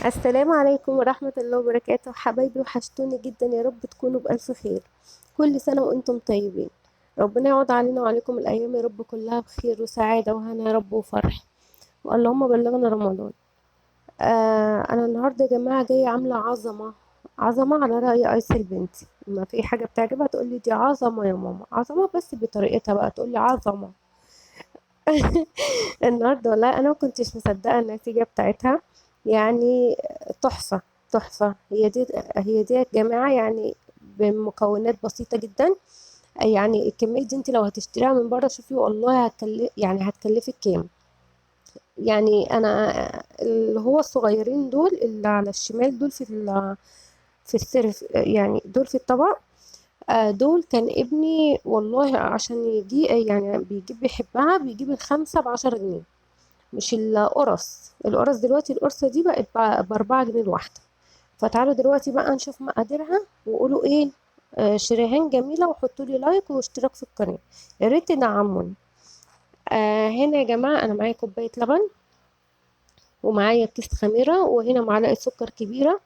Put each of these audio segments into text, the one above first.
السلام عليكم ورحمة الله وبركاته حبايبي، وحشتوني جدا. يا رب تكونوا بألف خير. كل سنة وانتم طيبين. ربنا يعود علينا وعليكم الأيام يا رب كلها بخير وسعادة وهنا يا رب وفرح. اللهم بلغنا رمضان. أنا النهاردة يا جماعة جاية عاملة عظمة. عظمة على رأي أيسل بنتي، ما في حاجة بتعجبها تقولي دي عظمة يا ماما، عظمة بس بطريقتها بقى تقولي عظمة. النهارده والله انا ما كنتش مصدقه النتيجه بتاعتها. يعني تحفه. تحفه هي دي يا جماعه، يعني بمكونات بسيطه جدا. يعني الكميه دي انت لو هتشتريها من بره شوفي والله يعني هتكلفك كام. يعني انا اللي هو الصغيرين دول اللي على الشمال دول في السرف، يعني دول في الطبق. دول كان ابني والله عشان يجي، يعني بيحبها، بيجيب الخمسة ب10 جنيه. مش القرص دلوقتي القرصة دي بقت ب4 جنيه الواحدة. فتعالوا دلوقتي بقى نشوف مقاديرها وقولوا ايه. شريهان جميلة، وحطوا لي لايك واشتراك في القناة. يا ريت تدعموني. هنا يا جماعة أنا معايا كوباية لبن، ومعايا كيس خميرة، وهنا معلقة سكر كبيرة.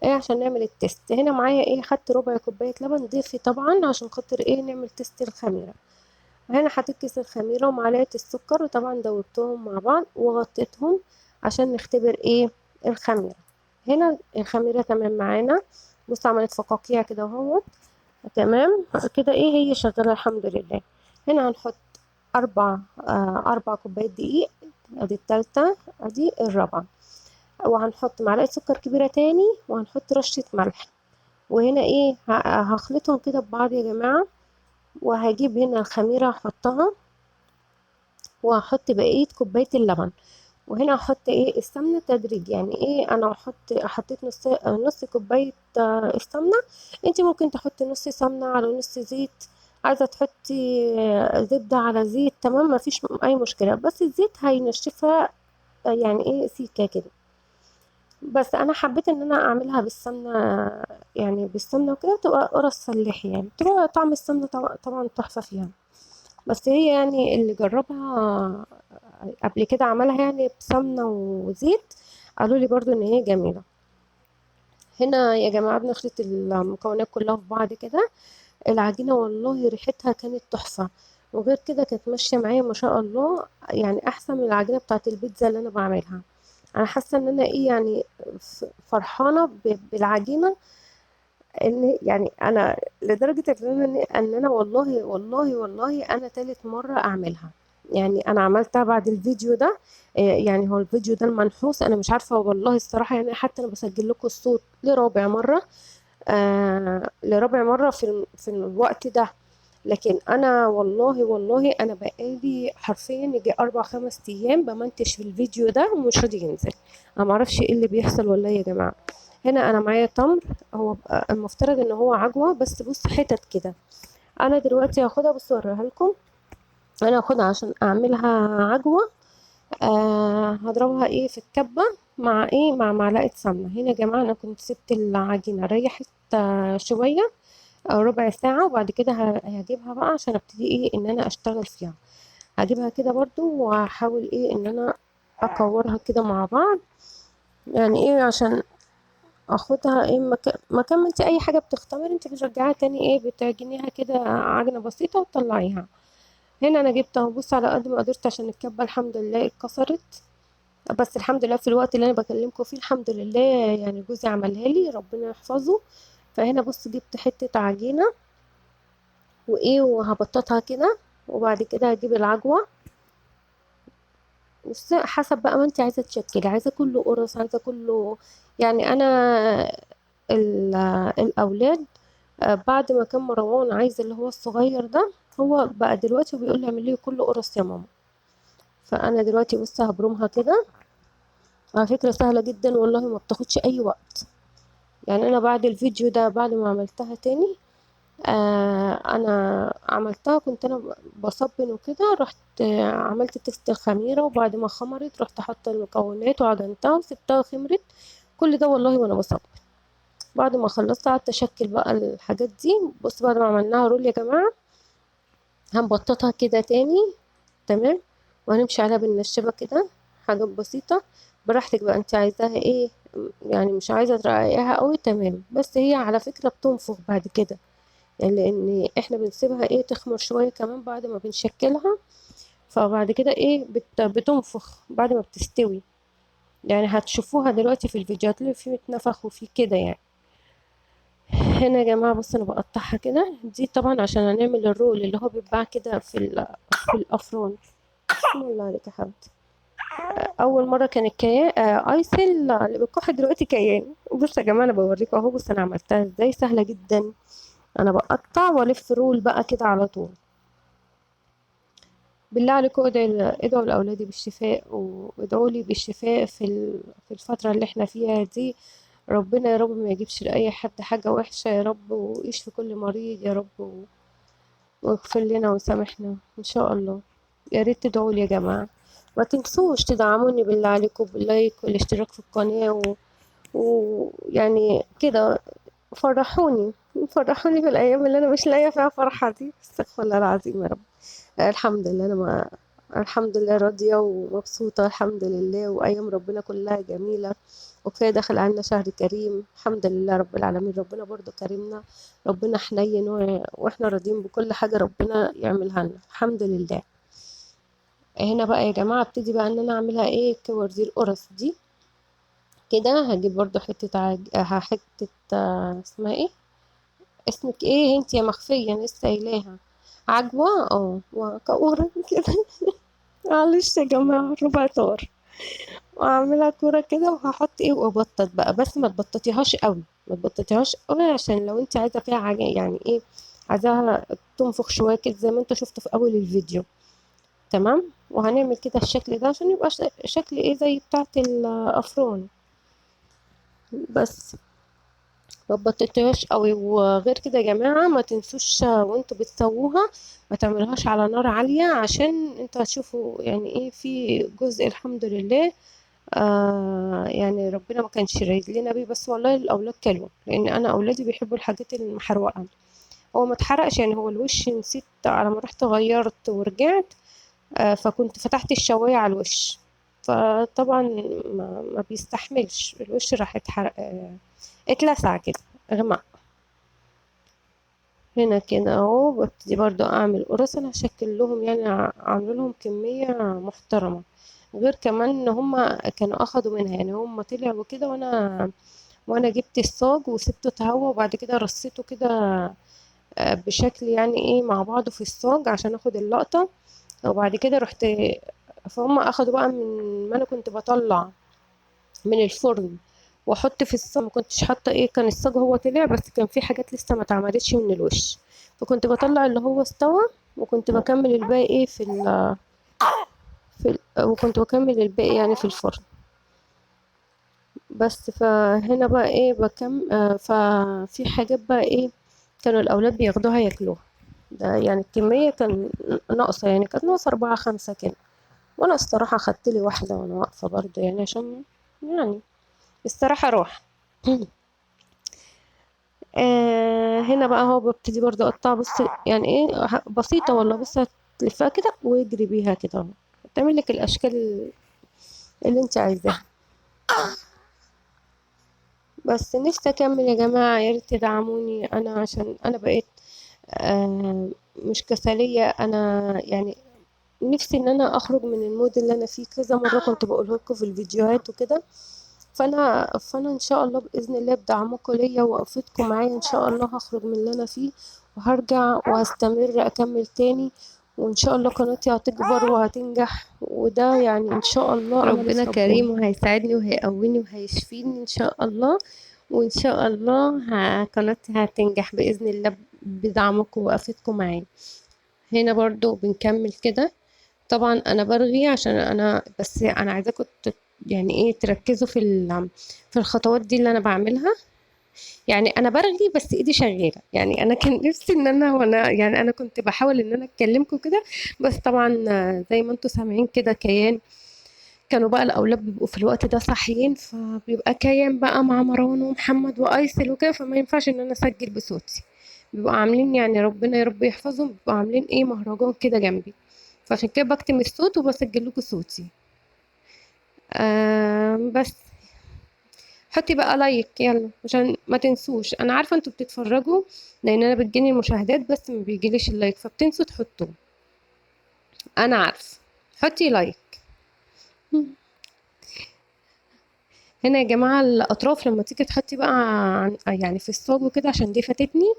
ايه عشان نعمل التيست. هنا معايا ايه، خدت ربع كوباية لبن ضيفي طبعا عشان خاطر ايه نعمل تيست الخميرة. هنا حطيت كيس الخميرة ومعلقة السكر، وطبعا دوبتهم مع بعض وغطيتهم عشان نختبر ايه الخميرة. هنا الخميرة تمام معانا. بص عملت فقاقيع كده اهوت. تمام كده، ايه هي شغالة الحمد لله. هنا هنحط 4 كوبايات دقيق. ادي التالتة، ادي الرابعة. وهنحط معلقة سكر كبيرة تاني، وهنحط رشة ملح. وهنا ايه هخلطهم كده ببعض يا جماعة. وهجيب هنا الخميرة احطها، وهحط بقية كوباية اللبن. وهنا هحط ايه السمنة تدريج، يعني ايه انا حطيت نص كوباية السمنة. انت ممكن تحطي نص سمنة على نص زيت. عايزة تحطي زبدة على زيت، تمام، ما فيش اي مشكلة، بس الزيت هينشفها. يعني ايه سيكة كده. بس انا حبيت ان انا اعملها بالسمنة. يعني بالسمنة وكده بتبقى قرص فلاحي، يعني بتبقى طعم السمنة طبعا تحفة فيها. بس هي يعني اللي جربها قبل كده عملها يعني بسمنة وزيت، قالوا لي برضو ان هي جميلة. هنا يا جماعة بنخلط المكونات كلها في بعض كده. العجينة والله ريحتها كانت تحفة. وغير كده كانت ماشية معايا ما شاء الله، يعني احسن من العجينة بتاعت البيتزا اللي انا بعملها. انا حاسة ان انا ايه يعني فرحانة بالعجينة. ان يعني انا لدرجه ان انا والله والله والله انا تالت مره اعملها. يعني انا عملتها بعد الفيديو ده. يعني هو الفيديو ده المنحوس انا مش عارفه والله الصراحه، يعني حتى انا بسجل لكم الصوت لرابع مره. لرابع مره في الوقت ده. لكن انا والله والله انا بقالي حرفيا يجي 4 5 ايام بمنتج في الفيديو ده ومش راضي ينزل. انا معرفش ايه اللي بيحصل والله يا جماعه. هنا انا معايا تمر. هو المفترض ان هو عجوه، بس بص حتت كده. انا دلوقتي هاخدها، بص اوريها لكم. انا هاخدها عشان اعملها عجوه. هضربها ايه في الكبه، مع ايه مع معلقه سمنه. هنا يا جماعه انا كنت سبت العجينه ريحت شويه او ربع ساعة، وبعد كده هجيبها بقى عشان ابتدي ايه ان انا اشتغل فيها. هجيبها كده برضو وهحاول ايه ان انا اكورها كده مع بعض. يعني ايه عشان اخدها ايه مكان ما انت اي حاجة بتختمر انت بترجعيها تاني، ايه بتعجنيها كده عجنة بسيطة وتطلعيها. هنا انا جبتها، بص على قد ما قدرت عشان الكبة الحمد لله اتكسرت. بس الحمد لله في الوقت اللي انا بكلمكم فيه الحمد لله، يعني جوزي عملها لي ربنا يحفظه. فهنا بص جبت حتة عجينة وايه وهبططها كده. وبعد كده هجيب العجوة. بس حسب بقى ما انت عايزة تشكلي، عايزة كله قرص، عايزة كله. يعني انا ال- الاولاد، بعد ما كان مروان عايز اللي هو الصغير ده، هو بقى دلوقتي بيقول لي اعملي لي كله قرص يا ماما. فانا دلوقتي بص هبرمها كده. على فكرة سهلة جدا والله، ما بتاخدش اي وقت. يعني انا بعد الفيديو ده بعد ما عملتها تاني، انا عملتها كنت انا بصبن وكده، رحت عملت تيست الخميره، وبعد ما خمرت رحت حاطه المكونات وعجنتها وسبتها خمرت. كل ده والله وانا بصبن. بعد ما خلصت قعدت اشكل بقى الحاجات دي. بص بعد ما عملناها رول يا جماعه، هنبططها كده تاني. تمام. وهنمشي عليها بالنشابه كده. حاجات بسيطه. براحتك بقى انت عايزاها ايه. يعني مش عايزة ترققيها قوي، تمام. بس هي على فكرة بتنفخ بعد كده، يعني لان احنا بنسيبها ايه تخمر شوية كمان بعد ما بنشكلها. فبعد كده ايه بتنفخ بعد ما بتستوي. يعني هتشوفوها دلوقتي في الفيديوهات اللي فيه بتنفخ وفيه كده يعني. هنا يا جماعة بص انا بقطعها كده، دي طبعا عشان هنعمل الرول اللي هو بيتباع كده في الافران. بسم الله عليك يا حبيبتي. اول مره كان الكيان ايسل اللي بتكح، دلوقتي كيان. بص يا جماعه انا بوريكم اهو، بص انا عملتها ازاي، سهله جدا. انا بقطع والف رول بقى كده على طول. بالله عليكم ادعوا لاولادي بالشفاء، وادعوا لي بالشفاء في الفتره اللي احنا فيها دي. ربنا يا رب ما يجيبش لاي حد حاجه وحشه يا رب، ويشفي كل مريض يا رب، واغفر لنا وسامحنا ان شاء الله. يا ريت تدعوا لي يا جماعه. ما تنسوش تدعموني بالله عليكم باللايك والاشتراك في القناه، ويعني كده فرحوني. فرحوني في الأيام اللي أنا مش لاقية فيها فرحة دي، استغفر الله العظيم يا رب. الحمد لله أنا ما الحمد لله راضية ومبسوطة الحمد لله، وأيام ربنا كلها جميلة. وكفاية دخل علينا شهر كريم، الحمد لله رب العالمين. ربنا برضو كرمنا، ربنا حنين، واحنا راضيين بكل حاجة ربنا يعملها لنا الحمد لله. هنا بقى يا جماعة ابتدي بقى ان انا اعملها ايه كور دي القرص دي. كده هجيب برضو حتة اسمها ايه، اسمك ايه انت يا مخفية، انا لسه قايلاها. عجوة، وكورة كده. معلش يا جماعة ربع طار. واعملها كورة كده، وهحط ايه وابطط بقى، بس ما تبططيهاش قوي، ما تبططيهاش قوي، عشان لو انت عايزة فيها حاجة يعني ايه، عايزاها تنفخ شوية كده زي ما انتوا شفتوا في اول الفيديو. تمام. وهنعمل كده الشكل ده عشان يبقى شكل ايه زي بتاعة الافران بس. ما بطيتهاش قوي. وغير كده يا جماعة ما تنسوش وانتوا بتسووها ما تعملوهاش على نار عالية، عشان انتوا هتشوفوا يعني ايه في جزء الحمد لله. يعني ربنا ما كانش رايد لنا بيه، بس والله الاولاد كلوا، لان انا اولادي بيحبوا الحاجات المحروقة. هو ما اتحرقش يعني، هو الوش نسيت على ما رحت غيرت ورجعت. فكنت فتحت الشواية على الوش، فطبعا ما بيستحملش الوش، راح اتحرق اتلسع كده، غمق. هنا كده اهو ببتدي برضو اعمل قرص، انا هشكل لهم يعني اعمل لهم كمية محترمة. غير كمان ان هما كانوا اخدوا منها، يعني هما طلعوا وكده، وانا جبت الصاج وسبته اتهوى، وبعد كده رصيته كده بشكل يعني ايه مع بعضه في الصاج عشان اخد اللقطة. وبعد كده رحت، فهم اخدوا بقى من ما انا كنت بطلع من الفرن واحط في الصاج. ما كنتش حاطه ايه، كان الصاج هو طلع بس كان في حاجات لسه ما اتعملتش من الوش، فكنت بطلع اللي هو استوى، وكنت بكمل الباقي ايه وكنت بكمل الباقي يعني في الفرن بس. فهنا بقى ايه ففي حاجات بقى ايه كانوا الاولاد بياخدوها ياكلوها. ده يعني الكميه كان ناقصه، يعني كانت ناقصه 4 5 كده. وانا الصراحه خدت لي واحده وانا واقفه برضه، يعني عشان يعني الصراحه روح. هنا بقى هو ببتدي برضه اقطع، بص يعني ايه بسيطة والله. بص هتلفها كده واجري بيها كده اهو، تعمل لك الاشكال اللي انت عايزاها. بس نفسي اكمل يا جماعة، يا ريت تدعموني انا، عشان انا بقيت مش كسلية انا يعني. نفسي ان انا اخرج من المود اللي انا فيه، كذا مرة كنت بقوله لكم في الفيديوهات وكده. فانا ان شاء الله باذن الله بدعمكم ليا ووقفتكم معايا ان شاء الله هخرج من اللي انا فيه، وهرجع وهستمر اكمل تاني. وان شاء الله قناتي هتكبر وهتنجح، وده يعني ان شاء الله امل في ربنا كريم، وهيساعدني وهيقويني وهيشفيني ان شاء الله. وان شاء الله قناتي هتنجح باذن الله بدعمكم ووقفتكم معايا. هنا برضو بنكمل كده. طبعا انا برغي عشان انا، بس انا عايزاكم يعني ايه تركزوا في الخطوات دي اللي انا بعملها. يعني انا برغي بس ايدي شغاله، يعني انا كان نفسي ان انا وانا يعني انا كنت بحاول ان انا اكلمكم كده، بس طبعا زي ما انتم سامعين كده كيان. كانوا بقى الاولاد بيبقوا في الوقت ده صاحيين، فبيبقى كيان بقى مع مروان ومحمد وايسل وكده، فما ينفعش ان انا اسجل بصوتي. بيبقوا عاملين يعني ربنا يا رب يحفظهم، بيبقوا عاملين ايه مهرجان كده جنبي، فعشان كده بكتم الصوت وبسجل لكم صوتي. بس حطي بقى لايك يلا عشان ما تنسوش. انا عارفه انتوا بتتفرجوا لان انا بتجيني المشاهدات بس ما بيجيليش اللايك، فبتنسوا تحطوه. انا عارفه. حطي لايك. هنا يا جماعة الأطراف لما تيجي تحطي بقى يعني في الصاج وكده، عشان دي فاتتني.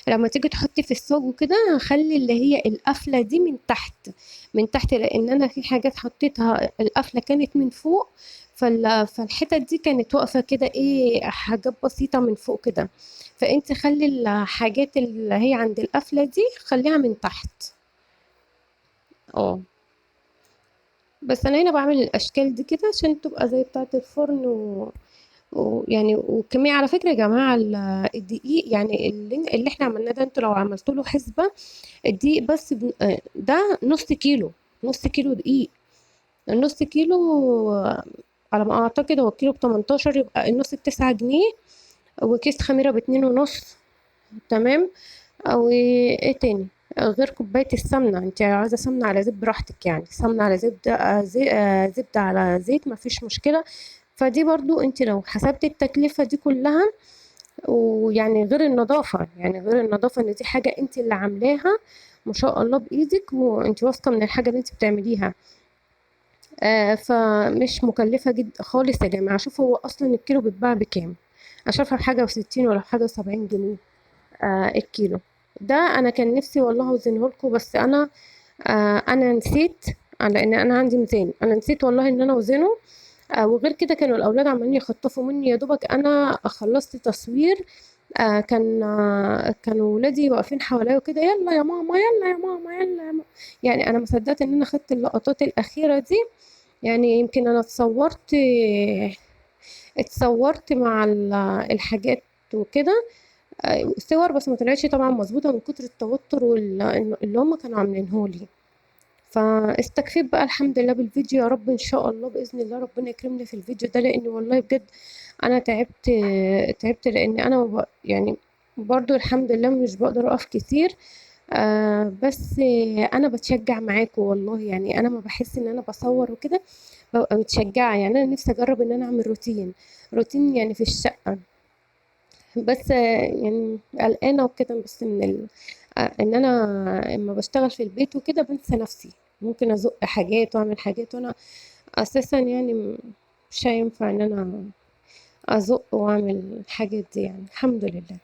لما تيجي تحطي في الصاج وكده خلي اللي هي القفلة دي من تحت، من تحت، لأن أنا في حاجات حطيتها القفلة كانت من فوق. فالحتت دي كانت واقفة كده ايه، حاجات بسيطة من فوق كده. فانت خلي الحاجات اللي هي عند القفلة دي خليها من تحت. اه. بس انا هنا بعمل الاشكال دي كده عشان تبقى زي بتاعة الفرن ويعني وكمية على فكرة يا جماعة الدقيق يعني اللي احنا عملناه ده، انتوا لو عملتوا له حسبة الدقيق بس ده نص كيلو. نص كيلو دقيق. النص كيلو على ما اعتقد هو الكيلو ب18، يبقى النص ب9 جنيه. وكيس خميرة ب2.5. تمام. او ايه تاني غير كوباية السمنة؟ انت عايزة سمنة على زيت براحتك، يعني سمنة على زبدة زبدة على زيت مفيش مشكلة. فدي برضو انت لو حسبتي التكلفة دي كلها، ويعني غير النظافة، يعني غير النظافة ان دي حاجة انت اللي عاملاها ما شاء الله بإيدك، وانت واثقة من الحاجة اللي انت بتعمليها. فمش مكلفة جدا خالص يا جماعة. شوفوا هو أصلا الكيلو بيتباع بكام؟ أشوفها بحاجة و60 ولا بحاجة و70 جنيه. الكيلو ده أنا كان نفسي والله أوزنه لكم، بس أنا نسيت. لأن أنا عندي ميزان، أنا نسيت والله إن أنا أوزنه. وغير كده كانوا الأولاد عمالين يخطفوا مني، يا دوبك أنا خلصت تصوير. كانوا ولادي واقفين حواليا وكده، يلا يا ماما يلا يا ماما يلا يا ماما. يعني أنا ما صدقت إن أنا خدت اللقطات الأخيرة دي. يعني يمكن انا اتصورت مع الحاجات وكده. صور بس ما طلعتش طبعا مظبوطه من كتر التوتر اللي هم كانوا عاملينه لي. فاستكفيت بقى الحمد لله بالفيديو. يا رب ان شاء الله باذن الله ربنا يكرمني في الفيديو ده، لان والله بجد انا تعبت لان انا يعني برضو الحمد لله مش بقدر اقف كتير. بس انا بتشجع معاكم والله، يعني انا ما بحس ان انا بصور وكده ببقى متشجعة. يعني انا نفسي اجرب ان انا اعمل روتين يعني في الشقة. بس يعني قلقانة وكده، بس من ان انا لما بشتغل في البيت وكده بنسى نفسي. ممكن ازق حاجات واعمل حاجات وانا اساسا يعني مش هينفع ان انا ازق واعمل الحاجات دي. يعني الحمد لله.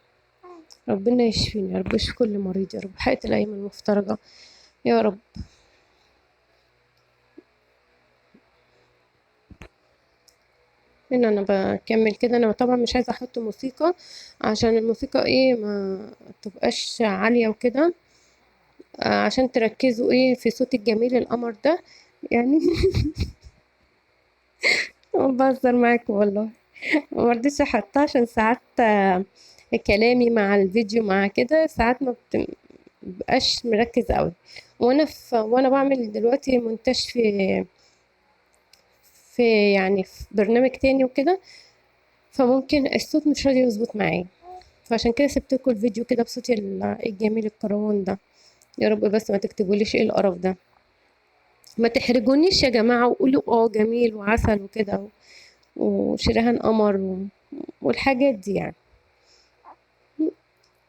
ربنا يشفيني يا رب، يشفي كل مريض يا رب، حقيقة الايام المفترجة يا رب. ان انا بكمل كده. انا طبعا مش عايزه احط موسيقى عشان الموسيقى ايه ما تبقاش عاليه وكده. عشان تركزوا ايه في صوت الجميل القمر ده يعني. بهزر معاكم والله. ما رضيتش احطها عشان ساعات كلامي مع الفيديو مع كده ساعات ما بتبقاش مركز قوي. وانا بعمل دلوقتي مونتاج في يعني في برنامج تاني وكده، فممكن الصوت مش راضي يظبط معايا. فعشان كده سبت لكم الفيديو كده بصوتي الجميل الكروان ده. يا رب بس ما تكتبوليش ايه القرف ده. ما تحرجونيش يا جماعة وقولوا جميل وعسل وكده وشريهان قمر والحاجات دي يعني.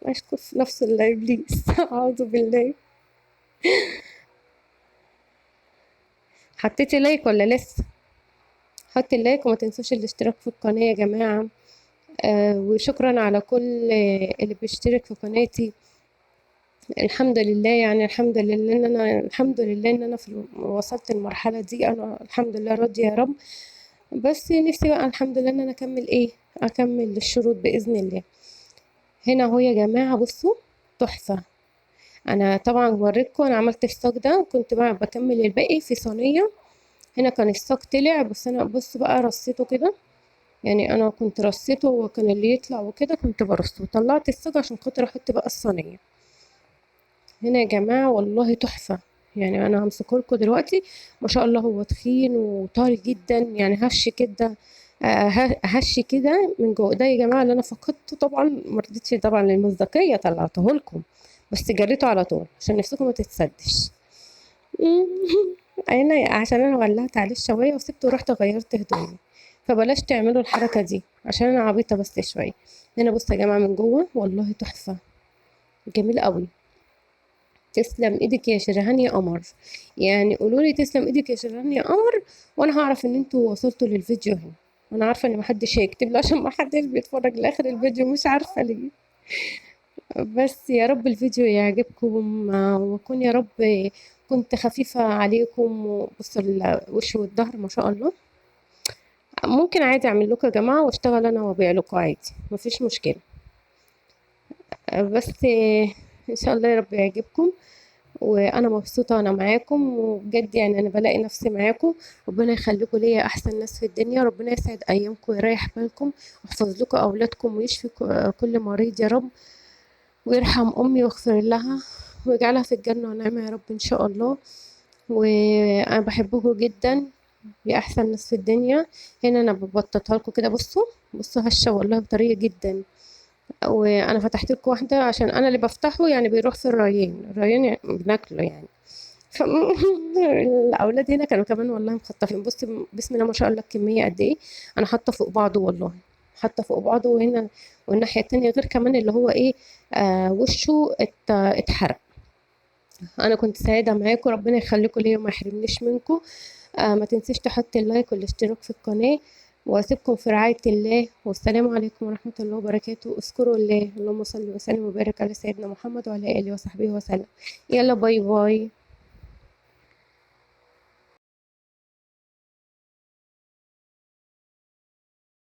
اشكر في نفس الله ابليس. اعوذ بالله. حطيتي لايك ولا لسه؟ حطي اللايك وما تنسوش الاشتراك في القناة يا جماعة. وشكرا على كل اللي بيشترك في قناتي. الحمد لله، يعني الحمد لله ان انا وصلت المرحلة دي. انا الحمد لله راضية يا رب. بس نفسي بقى الحمد لله ان انا اكمل الشروط باذن الله. هنا اهو يا جماعه بصوا، تحفه. انا طبعا وريتكم انا عملت الصاج ده، وكنت بقى بكمل الباقي في صينيه. هنا كان الصاج طلع، بس انا بص بقى رصيته كده. يعني انا كنت رصيته وكان اللي يطلع وكده كنت برصه، وطلعت الصاج عشان خاطر احط بقى الصينيه. هنا يا جماعه والله تحفه. يعني انا همسكه لكم دلوقتي. ما شاء الله هو تخين وطري جدا، يعني هش كده. هش كده من جوه ده يا جماعه اللي انا فقدته. طبعا ما رضيتش طبعا للمصداقيه طلعته لكم، بس جريته على طول عشان نفسكم ما تتسدش. انا عشان انا ولعت عليه الشوايه وسبته ورحت غيرت هدومي، فبلاش تعملوا الحركة دي عشان انا عبيطة بس شوية. هنا بصوا يا جماعة من جوه والله تحفة، جميل قوي. تسلم ايدك يا شرهان يا قمر، يعني قولوا لي تسلم ايدك يا شرهان يا قمر، وانا هعرف ان انتوا وصلتوا للفيديو هنا. انا عارفة ان محدش هيكتب له عشان محدش بيتفرج لاخر الفيديو، مش عارفة ليه. بس يا رب الفيديو يعجبكم، واكون يا رب كنت خفيفة عليكم. وبصوا الوش والظهر ما شاء الله. ممكن عادي اعمل لكم يا جماعة واشتغل انا وابيع لكم عادي، مفيش مشكلة. بس ان شاء الله يا رب يعجبكم. وانا مبسوطة انا معاكم، وبجد يعني انا بلاقي نفسي معاكم. ربنا يخليكم ليا احسن ناس في الدنيا، ربنا يسعد ايامكم ويريح بالكم، ويحفظ لكم اولادكم ويشفي كل مريض يا رب، ويرحم امي ويغفر لها ويجعلها في الجنة ونعمة يا رب ان شاء الله. وانا بحبكم جدا يا احسن ناس في الدنيا. هنا انا ببططها لكم كده، بصوا بصوا هشة والله طرية جدا. وانا فتحت لكم واحدة عشان انا اللي بفتحه، يعني بيروح في الريان يعني بناكله يعني. ف الاولاد هنا كانوا كمان والله مخطفين. بصي بسم الله ما شاء الله الكميه قد ايه. انا حاطه فوق بعضه والله، حاطه فوق بعضه. وهنا والناحيه التانية غير كمان اللي هو ايه، وشه اتحرق. انا كنت سعيده معاكم، ربنا يخليكم ليا وما يحرمنيش منكم. ما تنسيش تحط اللايك والاشتراك في القناه. واسيبكم في رعايه الله، والسلام عليكم ورحمه الله وبركاته. اذكروا الله، اللهم صل وسلم وبارك على سيدنا محمد وعلى اله وصحبه وسلم. يلا باي باي.